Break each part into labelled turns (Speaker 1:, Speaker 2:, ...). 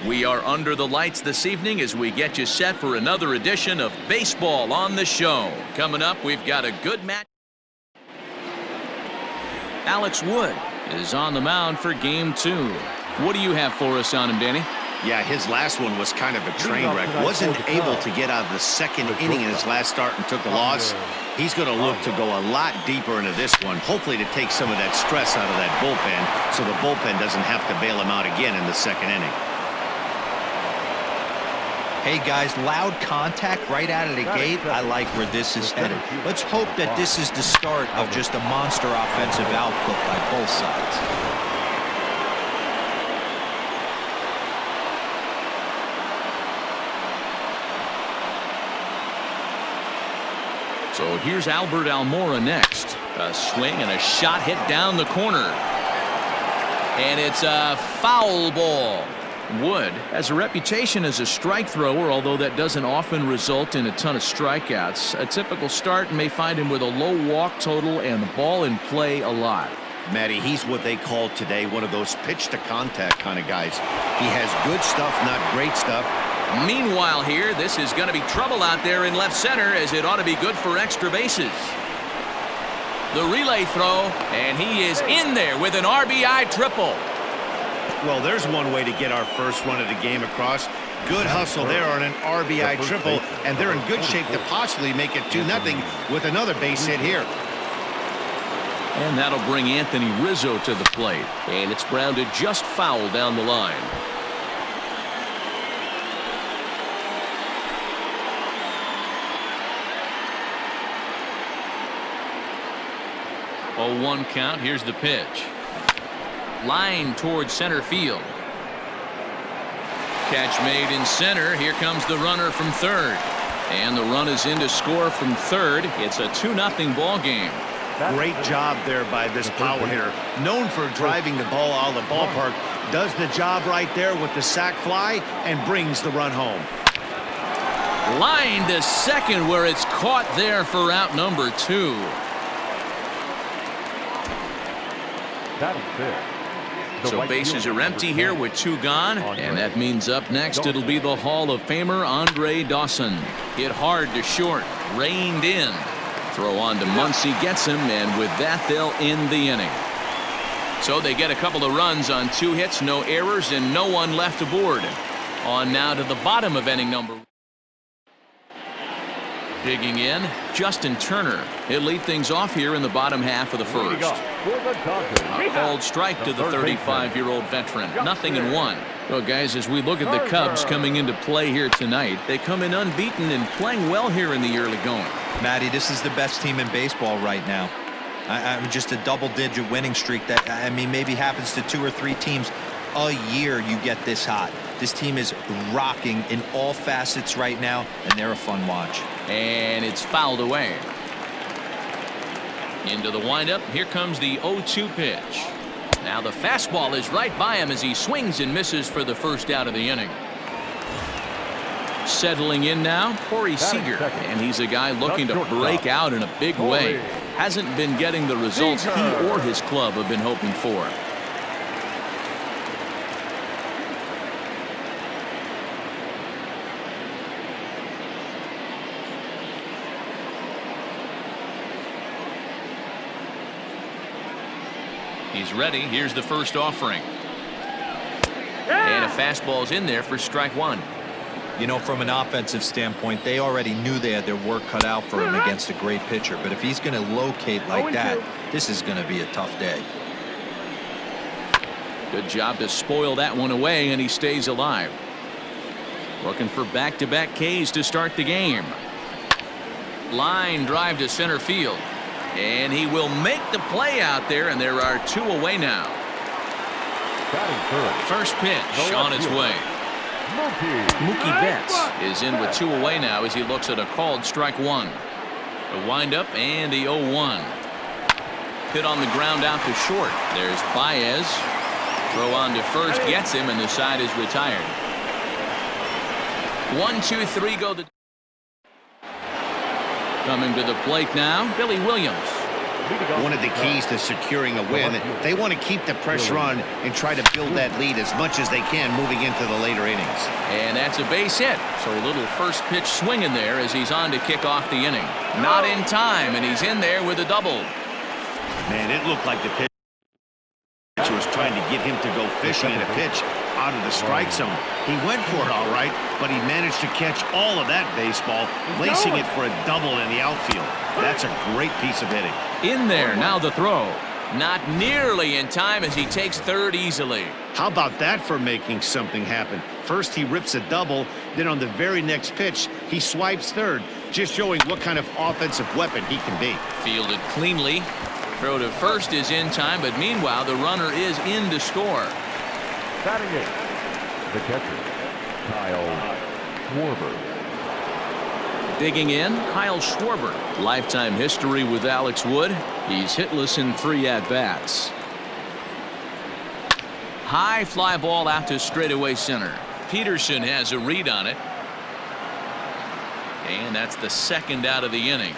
Speaker 1: We are under the lights this evening as we get you set for another edition of Baseball on the Show. Coming up, we've got a good match. Alex Wood is on the mound for Game 2. What do you have for us on him, Danny?
Speaker 2: Yeah, his last one was kind of a train wreck. Wasn't able to get out of the second inning in his last start and took a loss. He's going to look to go a lot deeper into this one, hopefully to take some of that stress out of that bullpen so the bullpen doesn't have to bail him out again in the second inning.
Speaker 3: Hey guys, loud contact right out of the gate. I like where this is headed. Let's hope that this is the start of just a monster offensive output by both sides.
Speaker 1: So here's Albert Almora next. A swing and a shot hit down the corner. And it's a foul ball. Wood has a reputation as a strike thrower, although that doesn't often result in a ton of strikeouts. A typical start may find him with a low walk total and the ball in play a lot.
Speaker 2: Matty, he's what they call today one of those pitch to contact kind of guys. He has good stuff, not great stuff.
Speaker 1: Meanwhile here, this is going to be trouble out there in left center, as it ought to be good for extra bases. The relay throw, and he is in there with an RBI triple.
Speaker 2: Well, there's one way to get our first run of the game across. Good hustle there on an RBI triple, and they're in good shape to possibly make it 2-0 with another base hit here.
Speaker 1: And that'll bring Anthony Rizzo to the plate, and it's grounded just foul down the line. 0-1 count. Here's the pitch. Line towards center field. Catch made in center. Here comes the runner from third. And the run is in to score from third. It's a 2-0 ball game.
Speaker 2: Great job there by this power hitter. Known for driving the ball out of the ballpark. Does the job right there with the sac fly and brings the run home.
Speaker 1: Line to second, where it's caught there for out number 2. So bases are empty here with 2 gone, and that means up next it'll be the Hall of Famer Andre Dawson. Hit hard to short, reined in. Throw on to Muncy, gets him, and with that they'll end the inning. So they get a couple of runs on 2 hits, no errors, and no one left aboard. On now to the bottom of inning number 1. Digging in, Justin Turner. He'll lead things off here in the bottom half of the first. A called strike to the 35-year-old veteran. 0-1. Well, guys, as we look at the Cubs coming into play here tonight, they come in unbeaten and playing well here in the early going.
Speaker 3: Matty, this is the best team in baseball right now. I'm just a double-digit winning streak that, I mean, maybe happens to 2 or 3 teams a year. You get this hot. This team is rocking in all facets right now, and they're a fun watch.
Speaker 1: And it's fouled away. Into the windup. Here comes the 0-2 pitch. Now the fastball is right by him as he swings and misses for the first out of the inning. Settling in now, Corey Seager, and he's a guy looking to break out in a big way. Hasn't been getting the results he or his club have been hoping for. He's ready. Here's the first offering. And a fastball's in there for strike 1.
Speaker 3: You know, from an offensive standpoint, they already knew they had their work cut out for him against a great pitcher. But if he's going to locate like that, this is going to be a tough day.
Speaker 1: Good job to spoil that one away, and he stays alive. Looking for back-to-back Ks to start the game. Line drive to center field. And he will make the play out there, and there are 2 away now. First pitch on its way. Mookie Betts is in with 2 away now as he looks at a called strike 1. A windup and the 0-1. Hit on the ground out to short. There's Baez. Throw on to first, gets him, and the side is retired. 1-2-3 go the. Coming to the plate now, Billy Williams.
Speaker 2: One of the keys to securing a win, they want to keep the pressure on and try to build that lead as much as they can moving into the later innings.
Speaker 1: And that's a base hit. So a little first pitch swinging there as he's on to kick off the inning. Not in time, and he's in there with a double.
Speaker 2: Man, it looked like the pitcher was trying to get him to go fishing in a pitch out of the strike zone. He went for it all right, but he managed to catch all of that baseball, placing it for a double in the outfield. That's a great piece of hitting.
Speaker 1: In there, now the throw. Not nearly in time as he takes third easily.
Speaker 2: How about that for making something happen? First he rips a double, then on the very next pitch, he swipes third, just showing what kind of offensive weapon he can be.
Speaker 1: Fielded cleanly. Throw to first is in time, but meanwhile the runner is in to score.
Speaker 4: Batting it, the catcher, Kyle Schwarber.
Speaker 1: Digging in, Kyle Schwarber. Lifetime history with Alex Wood. He's hitless in 3 at-bats. High fly ball out to straightaway center. Peterson has a read on it. And that's the second out of the inning.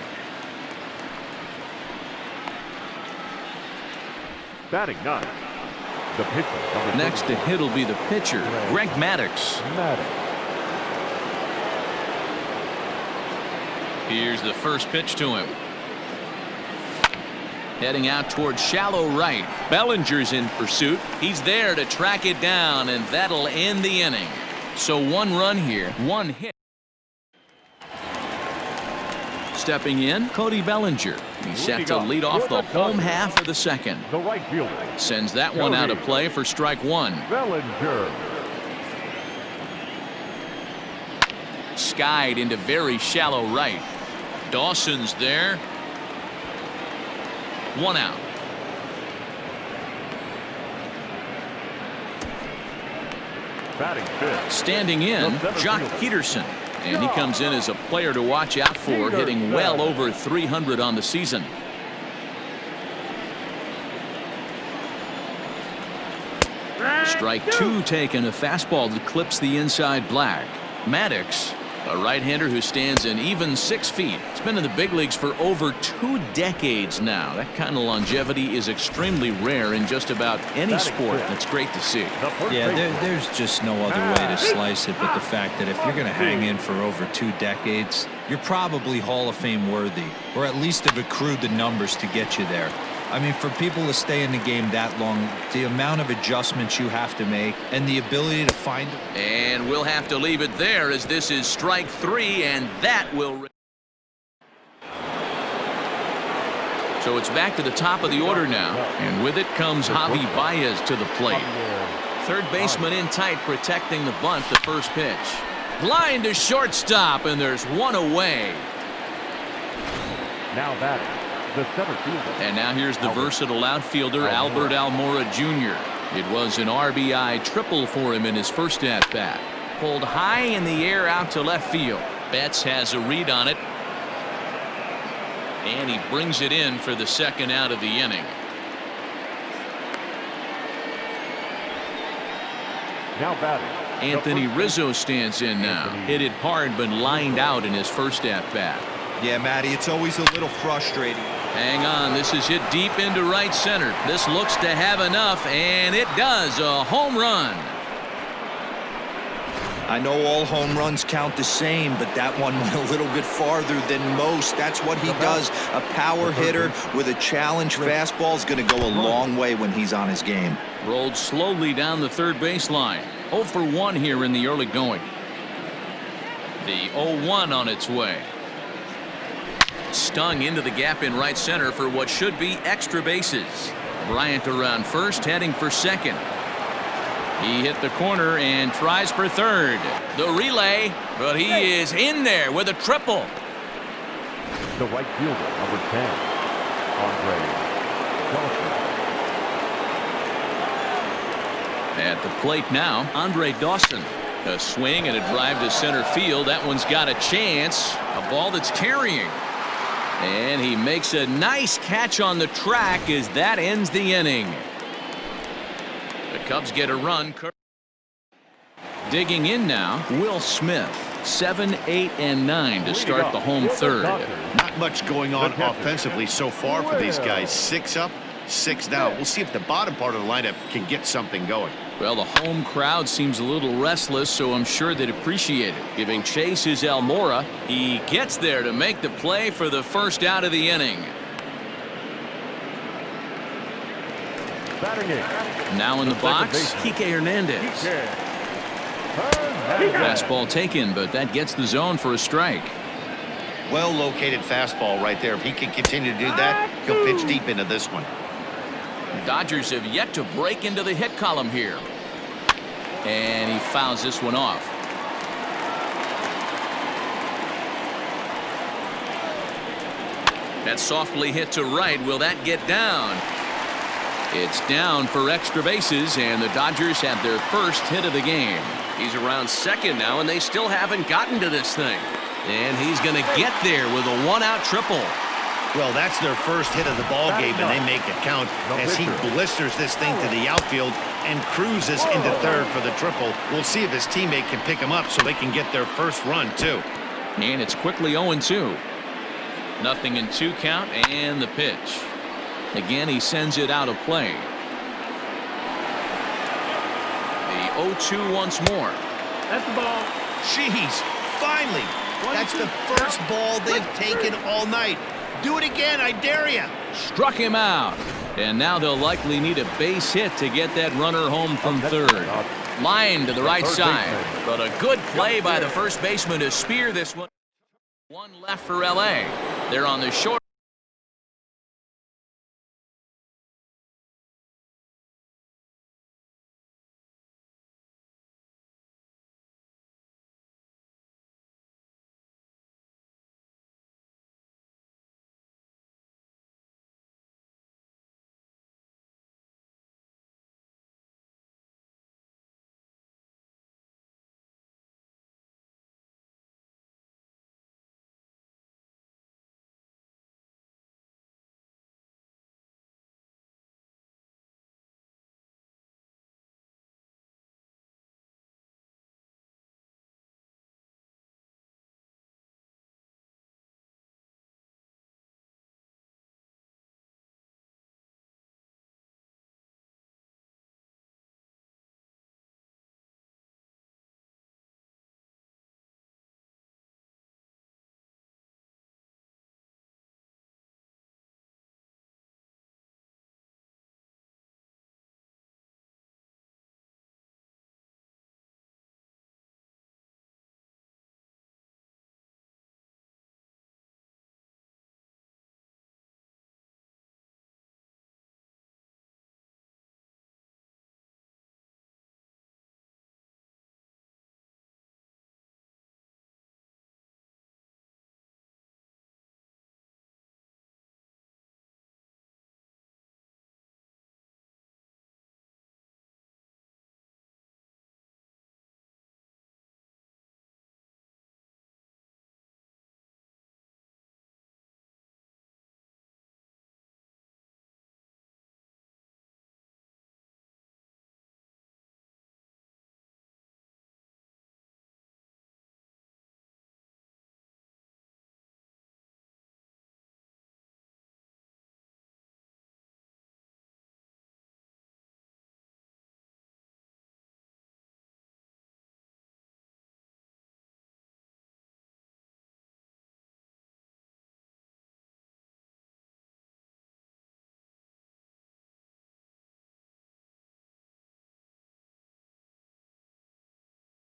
Speaker 4: Batting ninth, the pitcher.
Speaker 1: Next to hit will be the pitcher, Greg Maddux. Here's the first pitch to him. Heading out towards shallow right. Bellinger's in pursuit. He's there to track it down, and that'll end the inning. So 1 run here, 1 hit. Stepping in, Cody Bellinger. He's set to lead off the home half of the second.
Speaker 4: The right fielder
Speaker 1: sends that one out of play for strike 1.
Speaker 4: Bellinger.
Speaker 1: Skied into very shallow right. Dawson's there. 1 out.
Speaker 4: Batting fifth.
Speaker 1: Standing in, Jock Peterson. And he comes in as a player to watch out for, hitting well over 300 on the season. Strike 2 taken, a fastball that clips the inside black. Maddux, a right-hander who stands an even 6 feet. He's been in the big leagues for over 2 decades now. That kind of longevity is extremely rare in just about any sport. That's great to see.
Speaker 3: Yeah, there's just no other way to slice it but the fact that if you're going to hang in for over 2 decades, you're probably Hall of Fame worthy, or at least have accrued the numbers to get you there. I mean, for people to stay in the game that long, the amount of adjustments you have to make and the ability to find.
Speaker 1: And we'll have to leave it there as this is strike 3, and that will. So it's back to the top of the order now, and with it comes Javi Baez to the plate. Third baseman in tight, protecting the bunt. The first pitch. Line to shortstop, and there's 1 away.
Speaker 4: Now batting, the center fielder.
Speaker 1: And now here's the versatile outfielder, Albert Almora Jr. It was an RBI triple for him in his first at-bat. Pulled high in the air out to left field. Betts has a read on it. And he brings it in for the second out of the inning.
Speaker 4: Now batting,
Speaker 1: Anthony Rizzo stands in now. Hit it hard but lined out in his first at-bat.
Speaker 3: Yeah, Matty, it's always a little frustrating.
Speaker 1: Hang on, this is hit deep into right center. This looks to have enough, and it does. A home run.
Speaker 3: I know all home runs count the same, but that one went a little bit farther than most. That's what he does. A power hitter with a challenge fastball is going to go a long way when he's on his game.
Speaker 1: Rolled slowly down the third baseline. 0 for 1 here in the early going. The 0-1 on its way. Stung into the gap in right center for what should be extra bases. Bryant around first, heading for second. He hit the corner and tries for third. The relay, but he is in there with a triple.
Speaker 4: the right fielder, number 10, Andre Dawson.
Speaker 1: At the plate now, Andre Dawson. A swing and a drive to center field. That one's got a chance. A ball that's carrying. And he makes a nice catch on the track as that ends the inning. The Cubs get a run. Digging in now, Will Smith. 7, 8, and 9 to start the home third.
Speaker 2: Not much going on offensively so far for these guys. 6 up, 6 down. We'll see if the bottom part of the lineup can get something going.
Speaker 1: Well, the home crowd seems a little restless, so I'm sure they'd appreciate it. Giving chase is Almora. He gets there to make the play for the first out of the inning. Now in the box, Kike Hernandez. Fastball taken, but that gets the zone for a strike.
Speaker 2: Well located fastball right there. If he can continue to do that, he'll pitch deep into this one.
Speaker 1: Dodgers have yet to break into the hit column here. And he fouls this one off. That's softly hit to right. Will that get down? It's down for extra bases, and the Dodgers have their first hit of the game. He's around second now, and they still haven't gotten to this thing. And he's going to get there with a one-out triple.
Speaker 2: Well, that's their first hit of the ball game, and they make it count as he blisters this thing to the outfield and cruises into third for the triple. We'll see if his teammate can pick him up so they can get their first run, too.
Speaker 1: And it's quickly 0-2. Nothing in 2 count, and the pitch. Again, he sends it out of play. The 0-2 once more.
Speaker 5: That's the ball.
Speaker 2: Jeez, finally. That's the first ball they've taken all night. Do it again, I dare you.
Speaker 1: Struck him out. And now they'll likely need a base hit to get that runner home from third. Line to the right side. But a good play by the first baseman to spear this one. One left for L.A. They're on the short.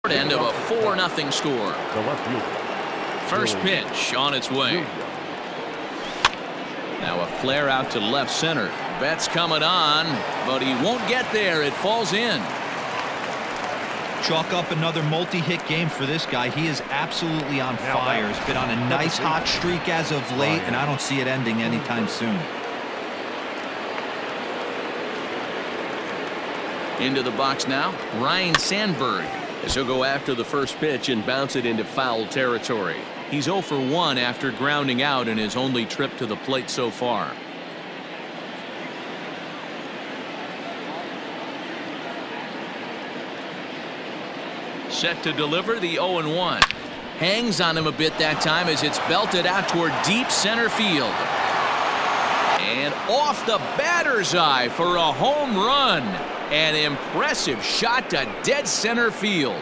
Speaker 1: End of a 4-0 score. First pitch on its way. Now a flare out to left center. Betts coming on, but he won't get there. It falls in.
Speaker 3: Chalk up another multi-hit game for this guy. He is absolutely on fire. He's been on a nice hot streak as of late, and I don't see it ending anytime soon.
Speaker 1: Into the box now, Ryan Sandberg, as he'll go after the first pitch and bounce it into foul territory. He's 0 for 1 after grounding out in his only trip to the plate so far. Set to deliver the 0-1. Hangs on him a bit that time as it's belted out toward deep center field. And off the batter's eye for a home run. An impressive shot to dead center field.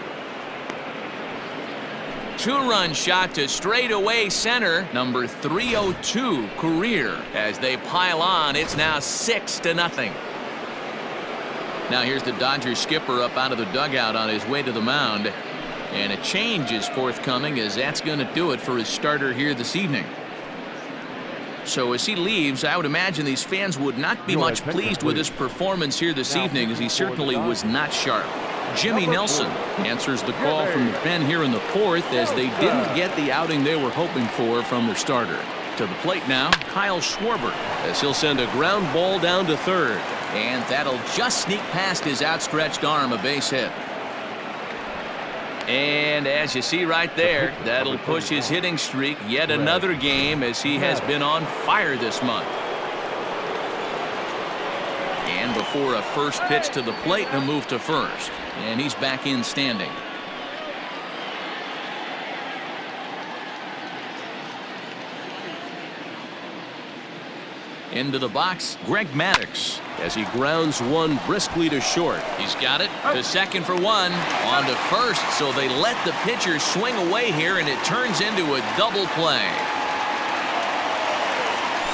Speaker 1: Two-run shot to straightaway center, number 302 career. As they pile on, it's now 6-0. Now here's the Dodgers skipper up out of the dugout on his way to the mound. And a change is forthcoming, as that's going to do it for his starter here this evening. So as he leaves, I would imagine these fans would not be much pleased with his performance here this evening, as he certainly was not sharp. Jimmy Nelson answers the call from the pen here in the fourth, as they didn't get the outing they were hoping for from their starter. To the plate now, Kyle Schwarber, as he'll send a ground ball down to third. And that'll just sneak past his outstretched arm, a base hit. And as you see right there, that'll push his hitting streak yet another game, as he has been on fire this month. And before a first pitch to the plate, a move to first. And he's back in standing. Into the box, Greg Maddux, as he grounds one briskly to short. He's got it to second for one, on to first, so they let the pitcher swing away here, and it turns into a double play.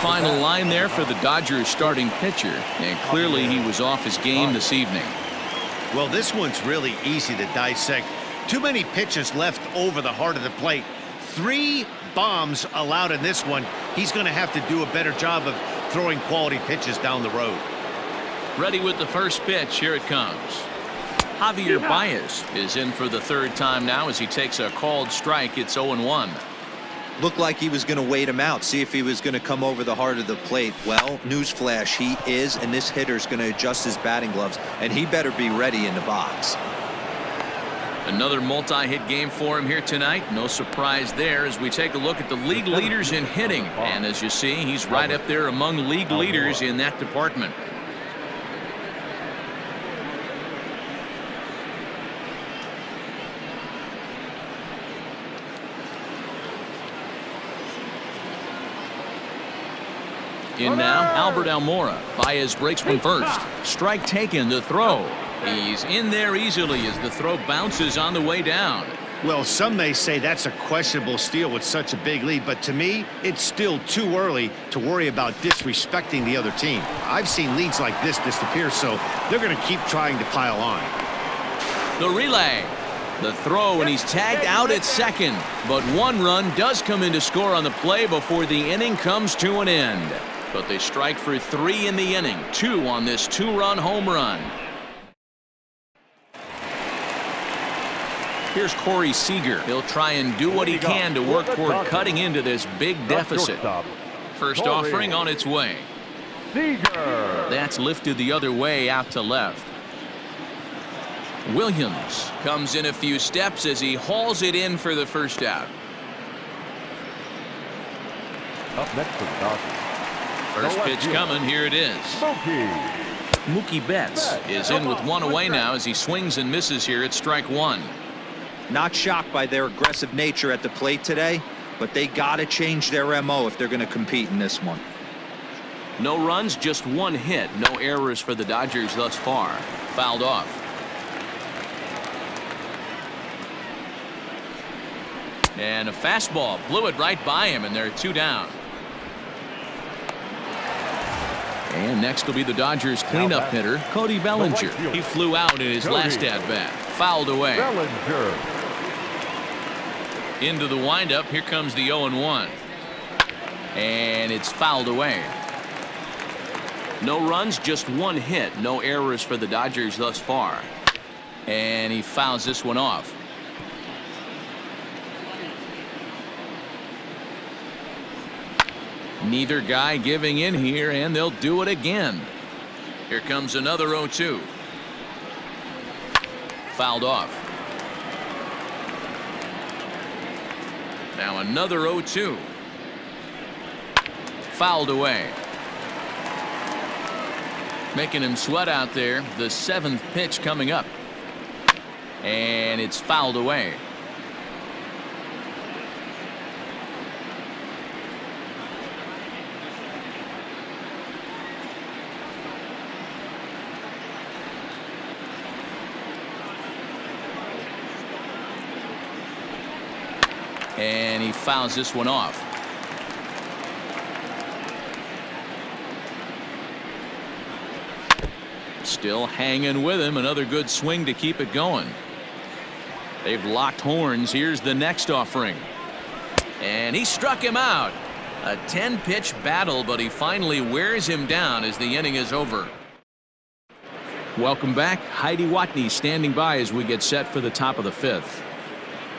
Speaker 1: Final line there for the Dodgers starting pitcher, and clearly he was off his game this evening.
Speaker 2: Well, this one's really easy to dissect. Too many pitches left over the heart of the plate. 3 bombs allowed in this one. He's going to have to do a better job of throwing quality pitches down the road.
Speaker 1: Ready with the first pitch. Here it comes. Javier Baez is in for the third time now, as he takes a called strike. It's 0-1.
Speaker 3: Looked like he was going to wait him out, see if he was going to come over the heart of the plate. Well, newsflash, he is, and this hitter's going to adjust his batting gloves, and he better be ready in the box.
Speaker 1: Another multi-hit game for him here tonight. No surprise there, as we take a look at the league leaders in hitting. And as you see, he's right up there among league leaders in that department. In now, Albert Almora. Baez breaks from first. Strike taken, the throw. He's in there easily as the throw bounces on the way down.
Speaker 2: Well, some may say that's a questionable steal with such a big lead, but to me, it's still too early to worry about disrespecting the other team. I've seen leads like this disappear, so they're going to keep trying to pile on.
Speaker 1: The relay. The throw, and he's tagged out at second. But one run does come in to score on the play before the inning comes to an end. But they strike for 3 in the inning, 2 on this 2-run home run. Here's Corey Seager. He'll try and do what he can to work toward cutting into this big deficit. First offering on its way. That's lifted the other way out to left. Williams comes in a few steps as he hauls it in for the first out.
Speaker 4: Up next for the Dodgers.
Speaker 1: First pitch coming. Here it is. Mookie Betts is in with one away now as he swings and misses here at strike 1.
Speaker 3: Not shocked by their aggressive nature at the plate today, but they got to change their MO if they're going to compete in this one.
Speaker 1: No runs, just 1 hit. No errors for the Dodgers thus far. Fouled off. And a fastball blew it right by him, and they're 2 down. And next will be the Dodgers cleanup hitter, Cody Bellinger. He flew out in his last at-bat. Fouled away. Into the windup. Here comes the 0-1. And it's fouled away. No runs, just 1 hit. No errors for the Dodgers thus far. And he fouls this one off. Neither guy giving in here, and they'll do it again. Here comes another 0-2. Fouled off. Now another 0-2. Fouled away. Making him sweat out there. The 7th pitch coming up. And it's fouled away. And he fouls this one off. Still hanging with him. Another good swing to keep it going. They've locked horns. Here's the next offering. And he struck him out. A 10-pitch battle, but he finally wears him down as the inning is over. Welcome back. Heidi Watney standing by as we get set for the top of the fifth.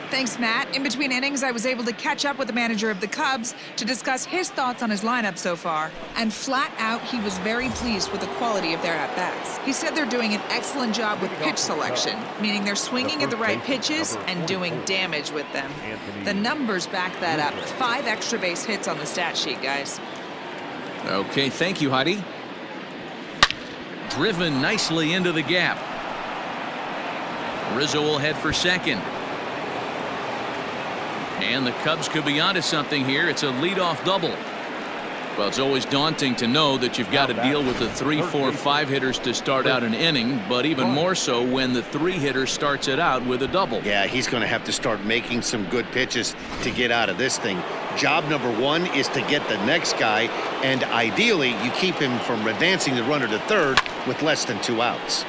Speaker 5: Thanks, Matt. In between innings, I was able to catch up with the manager of the Cubs to discuss his thoughts on his lineup so far. And flat out, he was very pleased with the quality of their at-bats. He said they're doing an excellent job with pitch selection, meaning they're swinging at the right pitches and doing damage with them. The numbers back that up. 5 extra base hits on the stat sheet, guys.
Speaker 1: Okay, thank you, Heidi. Driven nicely into the gap. Rizzo will head for second. And the Cubs could be onto something here. It's a leadoff double. Well, it's always daunting to know that you've got to deal with the 3, 4, 5 hitters to start out an inning, but even more so when the 3 hitter starts it out with a double.
Speaker 2: Yeah, he's going to have to start making some good pitches to get out of this thing. Job number 1 is to get the next guy, and ideally you keep him from advancing the runner to third with less than 2 outs.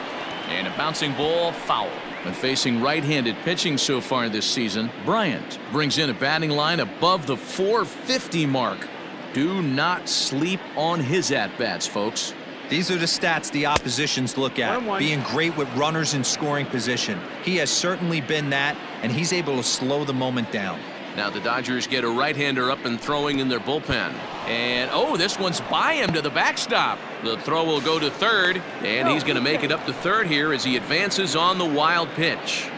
Speaker 1: And a bouncing ball, foul. When facing right-handed pitching so far this season, Bryant brings in a batting line above the 450 mark. Do not sleep on his at-bats, folks.
Speaker 3: These are the stats the oppositions look at. Being great with runners in scoring position. He has certainly been that, and he's able to slow the moment down.
Speaker 1: Now the Dodgers get a right-hander up and throwing in their bullpen. And, oh, this one's by him to the backstop. The throw will go to third, and he's going to make it up to third here as he advances on the wild pitch.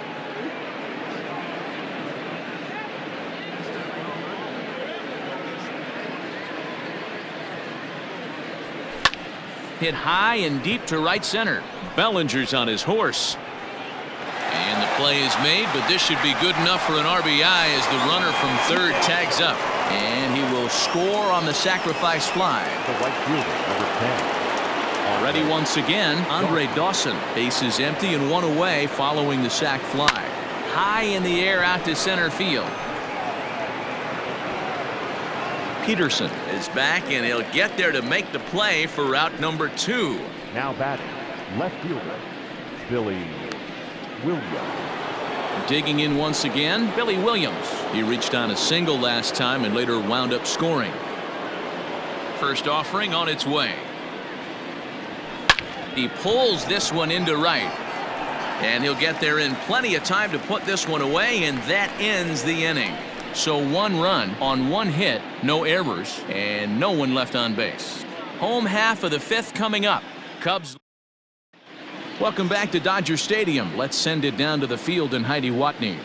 Speaker 1: Hit high and deep to right center. Bellinger's on his horse. And the play is made, but this should be good enough for an RBI as the runner from third tags up. And he will score on the sacrifice fly.
Speaker 4: The right fielder, number 10.
Speaker 1: Ready once again, Andre Dawson. Base is empty and 1 away following the sac fly. High in the air out to center field. Peterson is back, and he'll get there to make the play for route number 2.
Speaker 4: Now batting, left fielder, Billy Williams.
Speaker 1: Digging in once again, Billy Williams. He reached on a single last time and later wound up scoring. First offering on its way. He pulls this one into right. And he'll get there in plenty of time to put this one away, and that ends the inning. So 1 run on 1 hit, no errors, and no one left on base. Home half of the 5th coming up. Cubs. Welcome back to Dodger Stadium. Let's send it down to the field and Heidi Watney.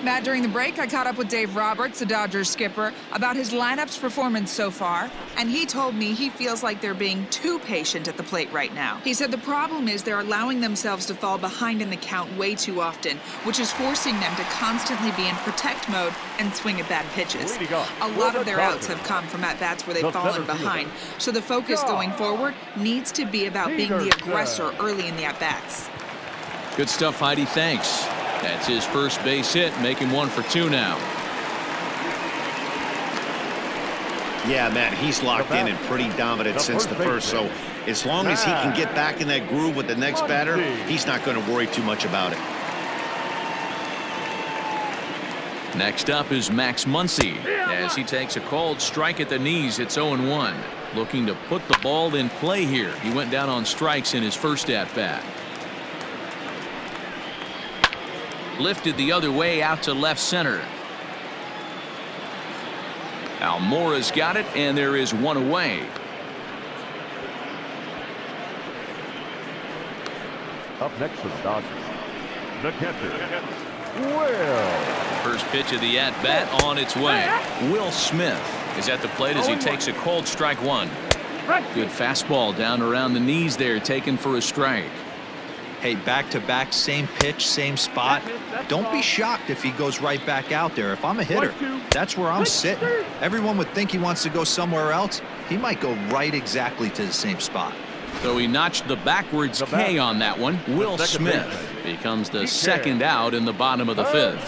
Speaker 5: Matt, during the break, I caught up with Dave Roberts, the Dodgers skipper, about his lineup's performance so far, and he told me he feels like they're being too patient at the plate right now. He said the problem is they're allowing themselves to fall behind in the count way too often, which is forcing them to constantly be in protect mode and swing at bad pitches. A lot of their outs have come from at-bats where they've fallen behind, so the focus going forward needs to be about being the aggressor early in the at-bats.
Speaker 1: Good stuff, Heidi. Thanks. That's his first base hit, making 1 for 2 now.
Speaker 2: Yeah, Matt, he's locked in and pretty dominant since the first, so as long as he can get back in that groove with the next batter, he's not going to worry too much about it.
Speaker 1: Next up is Max Muncy as he takes a called strike at the knees. It's 0-1. Looking to put the ball in play here. He went down on strikes in his first at-bat. Lifted the other way out to left center. Almora's got it, and there is 1 away.
Speaker 4: Up next for the Dodgers, the catcher, Will.
Speaker 1: First pitch of the at-bat on its way. Will Smith is at the plate as he takes a called strike 1. Good fastball down around the knees there, taken for a strike.
Speaker 3: Hey, back-to-back, same pitch, same spot. Don't be shocked if he goes right back out there. If I'm a hitter, that's where I'm sitting. Everyone would think he wants to go somewhere else. He might go right exactly to the same spot.
Speaker 1: So he notched the backwards K on that one. Will Smith becomes the second out in the bottom of the 5th.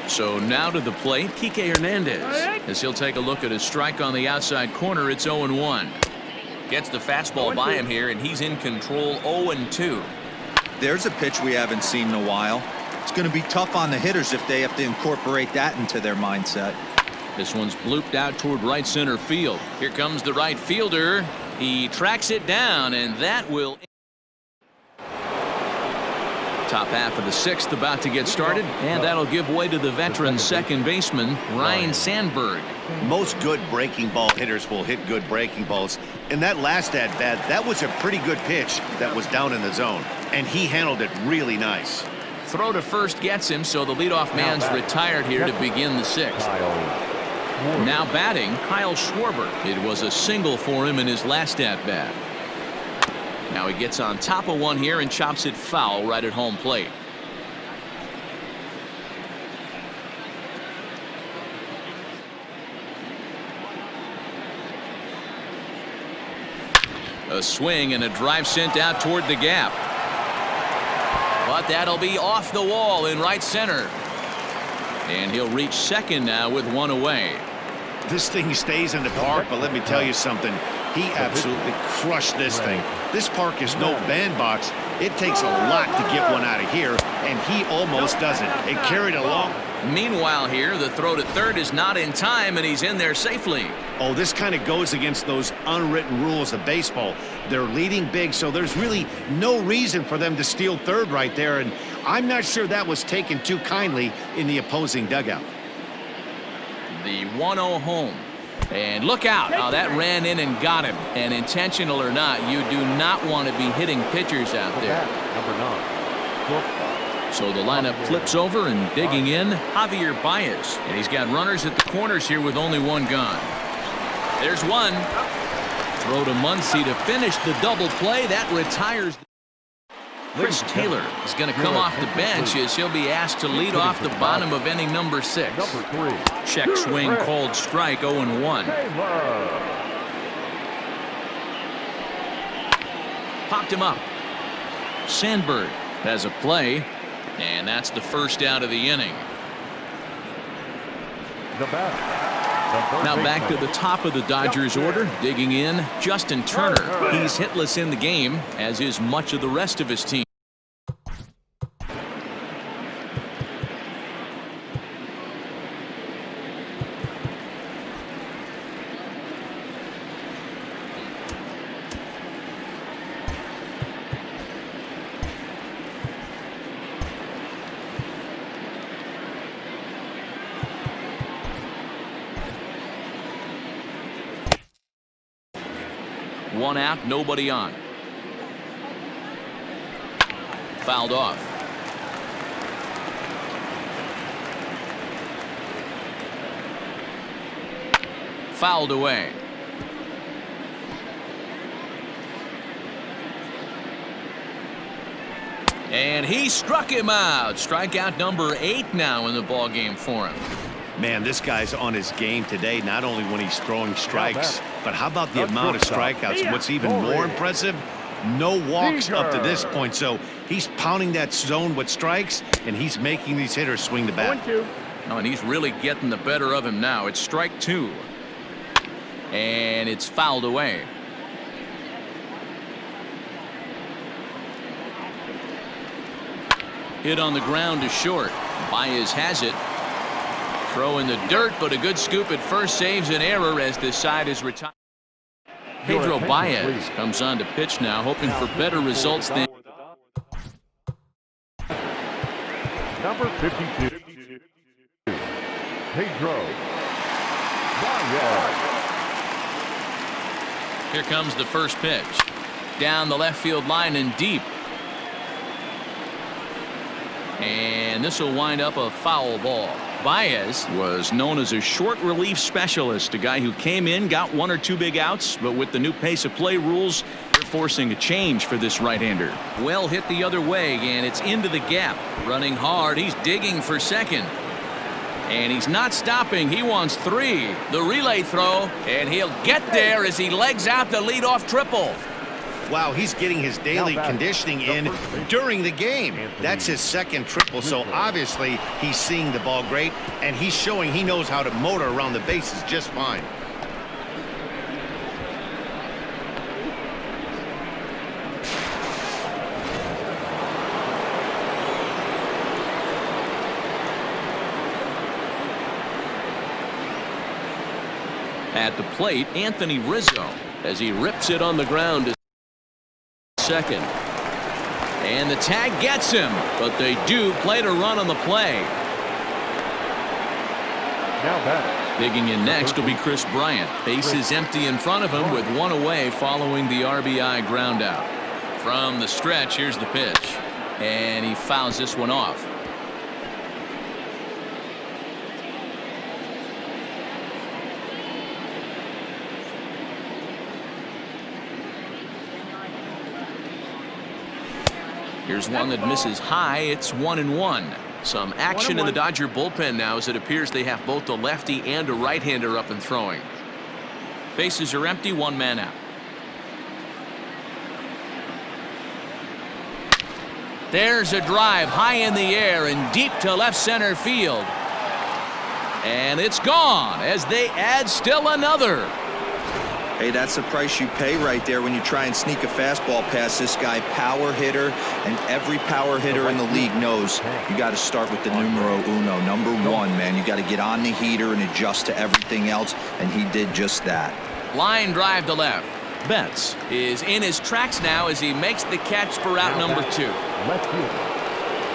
Speaker 1: So now to the plate, Kike Hernandez. As he'll take a look at a strike on the outside corner, it's 0-1. Gets the fastball by him here, and he's in control 0-2.
Speaker 3: There's a pitch we haven't seen in a while. It's going to be tough on the hitters if they have to incorporate that into their mindset.
Speaker 1: This one's blooped out toward right center field. Here comes the right fielder. He tracks it down, and that will... Top half of the sixth about to get started, and that'll give way to the veteran second baseman, Ryne Sandberg.
Speaker 2: Most good breaking ball hitters will hit good breaking balls. And that last at-bat, that was a pretty good pitch that was down in the zone. And he handled it really nice.
Speaker 1: Throw to first gets him, so the leadoff man's retired here to begin the sixth. Now batting, Kyle Schwarber. It was a single for him in his last at-bat. Now he gets on top of one here and chops it foul right at home plate. A swing and a drive sent out toward the gap. But that'll be off the wall in right center. And he'll reach second now with one away.
Speaker 2: This thing stays in the park, but let me tell you something. He absolutely crushed this thing. This park is no bandbox. It takes a lot to get one out of here, and he almost doesn't. It carried along.
Speaker 1: Meanwhile here, the throw to third is not in time, and he's in there safely.
Speaker 2: Oh, this kind of goes against those unwritten rules of baseball. They're leading big, so there's really no reason for them to steal third right there, and I'm not sure that was taken too kindly in the opposing dugout.
Speaker 1: The 1-0 home. And look out. Oh, that ran in and got him. And intentional or not, you do not want to be hitting pitchers out there. So the lineup flips over and digging in, Javier Baez. And he's got runners at the corners here with only one gone. There's one. Throw to Muncy to finish the double play. That retires. Chris Taylor is going to come off the bench as he'll be asked to lead off the bottom of inning number 6. Check swing called strike 0-1. Popped him up. Sandberg has a play, and that's the first out of the inning. Now back to the top of the Dodgers order, digging in, Justin Turner. He's hitless in the game, as is much of the rest of his team. One out, nobody on. Fouled off. Fouled away. And he struck him out. Strikeout number 8 now in the ballgame for him.
Speaker 2: Man, this guy's on his game today, not only when he's throwing strikes, but how about the amount of strikeouts? And what's even more impressive, no walks up to this point. So he's pounding that zone with strikes, and he's making these hitters swing the bat.
Speaker 1: Oh, and he's really getting the better of him now. It's strike 2. And it's fouled away. Hit on the ground to short. Baez has it. Throw in the dirt, but a good scoop at first saves an error as this side is retired. Pedro Baez comes on to pitch now, hoping for better results than.
Speaker 4: Number 52, Pedro Baez.
Speaker 1: Here comes the first pitch. Down the left field line and deep. And this will wind up a foul ball. Baez was known as a short relief specialist, a guy who came in, got 1 or 2 big outs, but with the new pace of play rules, they're forcing a change for this right-hander. Well hit the other way, and it's into the gap. Running hard, he's digging for second. And he's not stopping, he wants 3. The relay throw, and he'll get there as he legs out the leadoff triple.
Speaker 2: Wow, he's getting his daily conditioning in during the game. That's his second triple, so obviously he's seeing the ball great, and he's showing he knows how to motor around the bases just fine.
Speaker 1: At the plate, Anthony Rizzo, as he rips it on the ground to second. And the tag gets him, but they do play to run on the play.
Speaker 4: Now batting.
Speaker 1: Digging in next will be Chris Bryant. Base is empty in front of him with one away following the RBI ground out. From the stretch, here's the pitch. And he fouls this one off. Here's one that misses high. It's 1-1. Some action in the Dodger bullpen now, as it appears they have both a lefty and a right-hander up and throwing. Bases are empty, one man out. There's a drive high in the air and deep to left center field. And it's gone as they add still another.
Speaker 3: Hey, that's the price you pay right there when you try and sneak a fastball past this guy. Power hitter, and every power hitter in the league knows you got to start with the numero uno, number one, man. You got to get on the heater and adjust to everything else, and he did just that.
Speaker 1: Line drive to left. Betts is in his tracks now as he makes the catch for out number 2.
Speaker 4: Left fielder,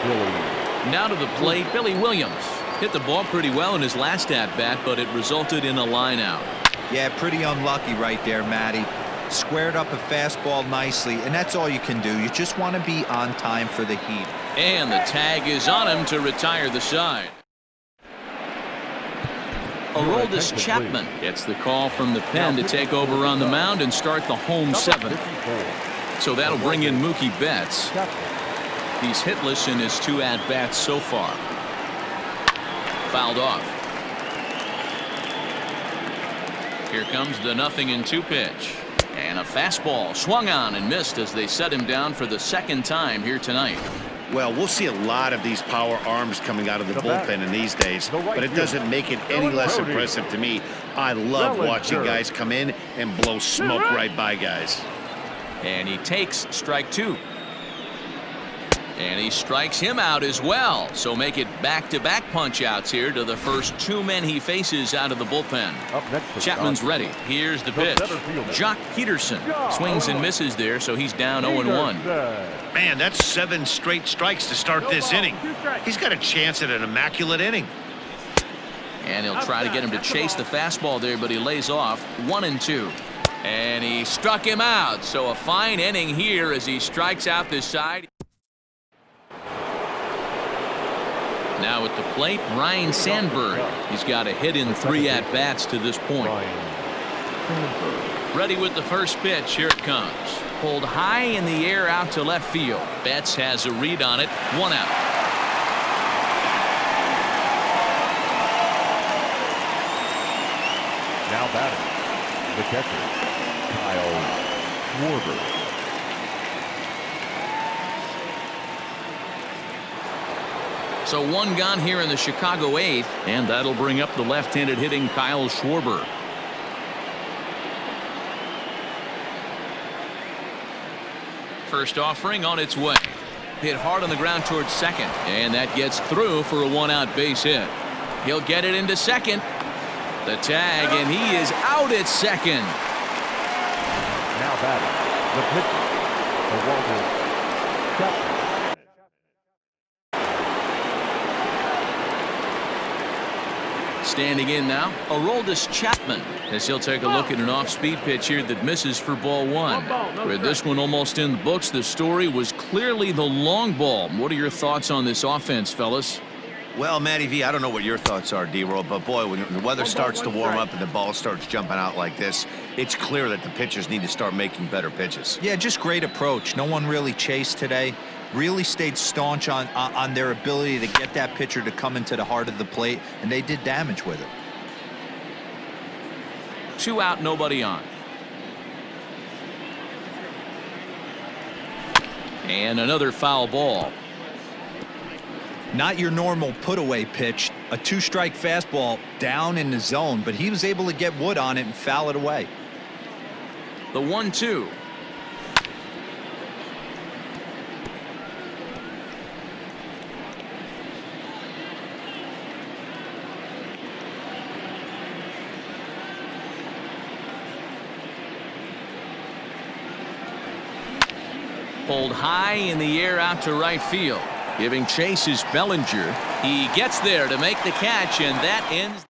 Speaker 4: Billy.
Speaker 1: Now to the plate, Billy Williams. Hit the ball pretty well in his last at-bat, but it resulted in a line out.
Speaker 3: Yeah, pretty unlucky right there, Matty. Squared up a fastball nicely, and that's all you can do. You just want to be on time for the heat.
Speaker 1: And the tag is on him to retire the side. Aroldis Chapman gets the call from the pen to take over on the mound and start the home 7th. So that'll bring in Mookie Betts. He's hitless in his 2 at-bats so far. Fouled off. Here comes the 0-2 pitch. And a fastball swung on and missed as they set him down for the second time here tonight.
Speaker 2: Well, we'll see a lot of these power arms coming out of the bullpen in these days, but it doesn't make it any less impressive to me. I love watching guys come in and blow smoke right by guys.
Speaker 1: And he takes strike 2. And he strikes him out as well. So make it back-to-back punch-outs here to the first 2 men he faces out of the bullpen. Chapman's ready. Here's the pitch. Jock Peterson swings and misses there, so he's down 0-1.
Speaker 2: Man, that's 7 straight strikes to start this inning. He's got a chance at an immaculate inning.
Speaker 1: And he'll try to get him to chase the fastball there, but he lays off 1-2. And he struck him out. So a fine inning here as he strikes out this side. Now at the plate, Ryan Sandberg. He's got a hit in 3 at-bats to this point. Ready with the first pitch. Here it comes. Pulled high in the air out to left field. Betts has a read on it. 1 out.
Speaker 4: Now batting, the catcher, Kyle Schwarber.
Speaker 1: So 1 gone here in the Chicago 8th, and that'll bring up the left-handed hitting Kyle Schwarber. First offering on its way. Hit hard on the ground towards second, and that gets through for a 1-out base hit. He'll get it into second. The tag, and he is out at second.
Speaker 4: Now batting, the pitcher, Aroldis Chapman.
Speaker 1: Standing in now, Aroldis Chapman, as he'll take a look at an off-speed pitch here that misses for ball 1. With this one almost in the books, the story was clearly the long ball. What are your thoughts on this offense, fellas?
Speaker 2: Well, Matty V, I don't know what your thoughts are, D-Roll, but boy, when the weather starts to warm up and the ball starts jumping out like this, it's clear that the pitchers need to start making better pitches.
Speaker 3: Yeah, just great approach. No one really chased today. Really stayed staunch on their ability to get that pitcher to come into the heart of the plate, and they did damage with it.
Speaker 1: 2 out, nobody on. And another foul ball.
Speaker 3: Not your normal put away pitch, a 2-strike fastball down in the zone, but he was able to get wood on it and foul it away.
Speaker 1: The 1-2. Pulled high in the air out to right field. Giving chase is Bellinger. He gets there to make the catch, and that ends.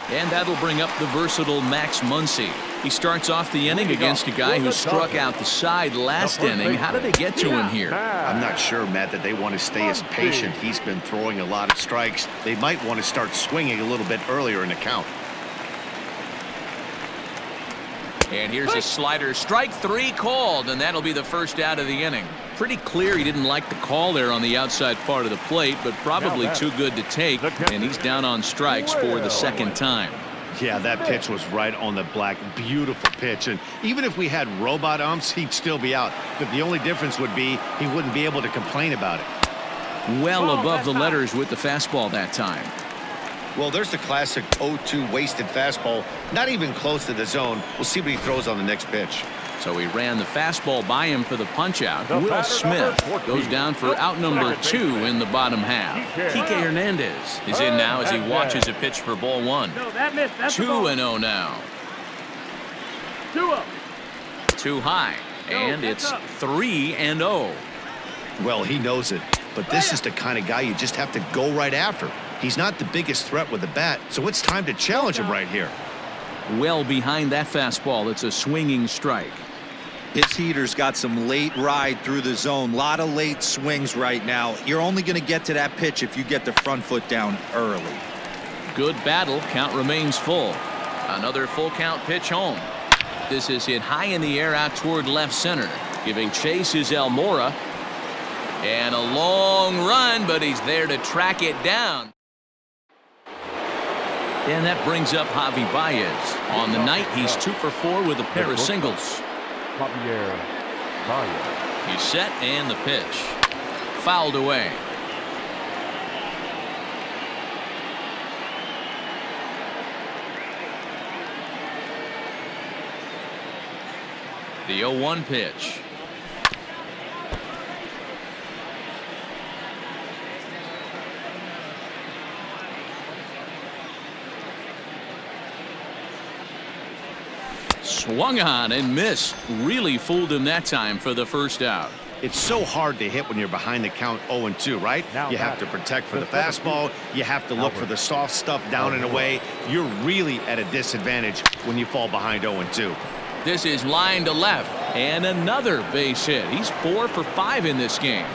Speaker 1: And that'll bring up the versatile Max Muncy. He starts off the inning against a guy who struck out the side last inning. How did they get to him here?
Speaker 2: I'm not sure, Matt, that they want to stay as patient. He's been throwing a lot of strikes. They might want to start swinging a little bit earlier in the count.
Speaker 1: And here's a slider. Strike 3 called, and that'll be the first out of the inning. Pretty clear he didn't like the call there on the outside part of the plate, but probably too good to take, and he's down on strikes for the second time.
Speaker 2: Yeah, that pitch was right on the black. Beautiful pitch. And even if we had robot umps, he'd still be out. But the only difference would be he wouldn't be able to complain about it.
Speaker 1: Well above the letters with the fastball that time.
Speaker 2: Well, there's the classic 0-2 wasted fastball. Not even close to the zone. We'll see what he throws on the next pitch.
Speaker 1: So he ran the fastball by him for the punch-out. Will Smith goes down for out number 2 in the bottom half. Kike Hernandez is in now as he watches a pitch for ball 1. 2-0 now.
Speaker 6: 2-0.
Speaker 1: Too high, and it's 3-0.
Speaker 2: Well, he knows it. But this is the kind of guy you just have to go right after. He's not the biggest threat with the bat, so it's time to challenge him right here.
Speaker 1: Well behind that fastball, it's a swinging strike.
Speaker 3: His heater's got some late ride through the zone. A lot of late swings right now. You're only going to get to that pitch if you get the front foot down early.
Speaker 1: Good battle. Count remains full. Another full count pitch home. This is hit high in the air out toward left center. Giving chase is Almora. And a long run, but he's there to track it down. And that brings up Javi Baez. On the night, he's 2 for 4 with a pair of singles. He's set and the pitch. Fouled away. The 0-1 pitch. Swung on and missed. Really fooled him that time for the first out.
Speaker 2: It's so hard to hit when you're behind the count 0-2, right? You have to protect for the fastball. You have to look for the soft stuff down and away. You're really at a disadvantage when you fall behind 0-2.
Speaker 1: This is line to left, and another base hit. He's 4 for 5 in this game.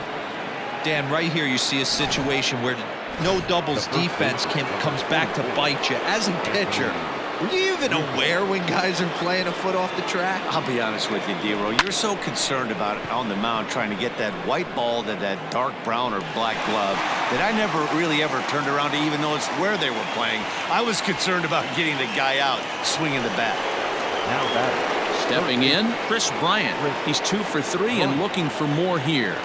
Speaker 3: Dan, right here you see a situation where no doubles defense comes back to bite you. As a pitcher, were you even aware when guys are playing a foot off the track?
Speaker 2: I'll be honest with you, D-Row. You're so concerned about it on the mound trying to get that white ball to that dark brown or black glove that I never really ever turned around to even notice where they were playing. I was concerned about getting the guy out, swinging the bat.
Speaker 4: Now batting.
Speaker 1: Stepping in, Chris Bryant. He's 2 for 3 and looking for more here.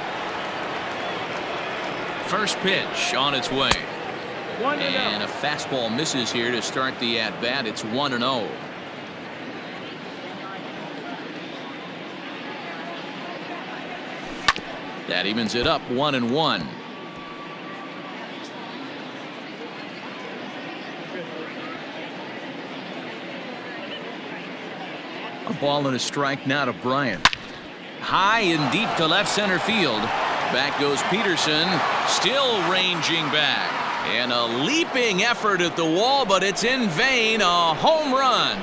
Speaker 1: First pitch on its way. And a fastball misses here to start the at-bat. It's 1-0. That evens it up 1-1. A ball and a strike now to Bryant. High and deep to left center field. Back goes Peterson, still ranging back. And a leaping effort at the wall, but it's in vain. A home run.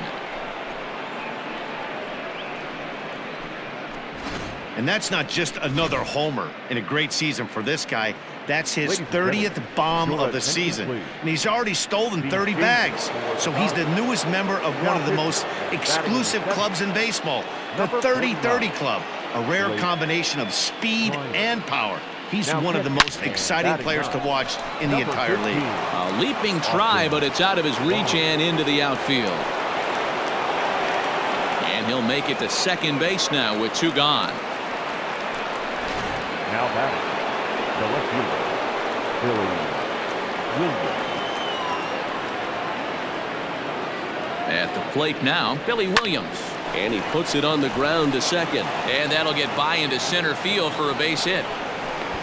Speaker 2: And that's not just another homer in a great season for this guy. That's his 30th bomb of the season. And he's already stolen 30 bags. So he's the newest member of one of the most exclusive clubs in baseball, the 30-30 Club, a rare combination of speed and power. He's one of the most exciting players to watch in the entire league.
Speaker 1: A leaping try, but it's out of his reach and into the outfield. And he'll make it to second base now with 2 gone.
Speaker 4: Now batting, the left fielder, Billy Williams.
Speaker 1: At the plate now, Billy Williams. And he puts it on the ground to second. And that'll get by into center field for a base hit.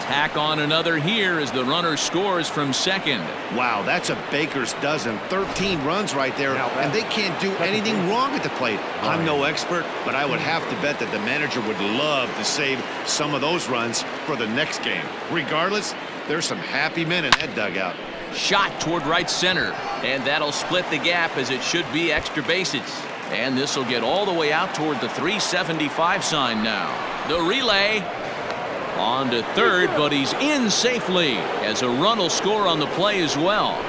Speaker 1: Tack on another here as the runner scores from second.
Speaker 2: Wow, that's a baker's dozen. 13 runs right there, and they can't do anything wrong at the plate. I'm no expert, but I would have to bet that the manager would love to save some of those runs for the next game. Regardless, there's some happy men in that dugout.
Speaker 1: Shot toward right center, and that'll split the gap as it should be extra bases. And this will get all the way out toward the 375 sign now. The relay. On to third, but he's in safely as a run will score on the play as well.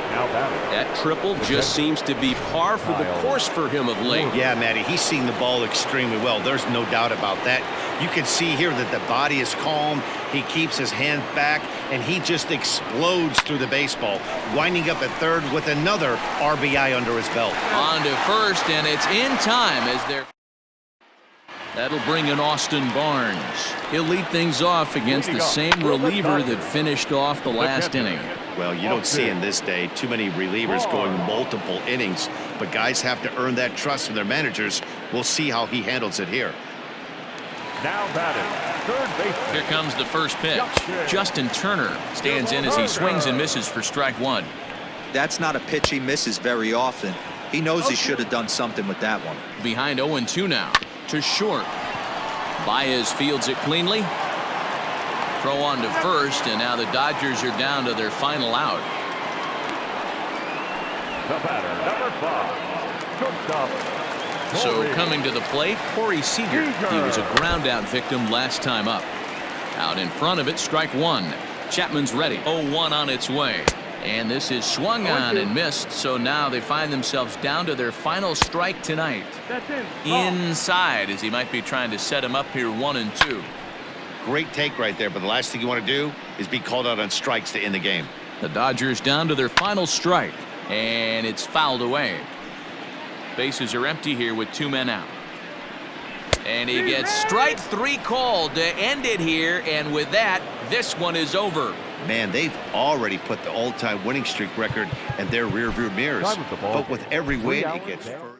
Speaker 1: That triple just seems to be par for the course for him of late.
Speaker 2: Yeah, Matty, he's seeing the ball extremely well. There's no doubt about that. You can see here that the body is calm. He keeps his hand back, and he just explodes through the baseball, winding up at third with another RBI under his belt.
Speaker 1: On to first, and it's in time as they're... That'll bring in Austin Barnes. He'll lead things off against the same reliever that finished off the last inning.
Speaker 2: Well, you don't see in this day too many relievers going multiple innings, but guys have to earn that trust from their managers. We'll see how he handles it here.
Speaker 4: Now batting, third base.
Speaker 1: Here comes the first pitch. Justin Turner stands in as he swings and misses for strike one.
Speaker 3: That's not a pitch he misses very often. He knows he should have done something with that one.
Speaker 1: Behind 0-2 now. To short. Baez fields it cleanly. Throw on to first, and now the Dodgers are down to their final out.
Speaker 4: The batter, number 5, shortstop.
Speaker 1: So coming to the plate, Corey Seager. He was a ground out victim last time up. Out in front of it, strike one. Chapman's ready. 0-1 on its way. And this is swung on and missed, so now they find themselves down to their final strike tonight. Inside, as he might be trying to set him up here 1-2.
Speaker 2: Great take right there, but the last thing you want to do is be called out on strikes to end the game.
Speaker 1: The Dodgers down to their final strike, and it's fouled away. Bases are empty here with 2 men out. And he gets strike 3 called to end it here, and with that, this one is over.
Speaker 2: Man, they've already put the all-time winning streak record in their rearview mirrors. But with every win, it gets further.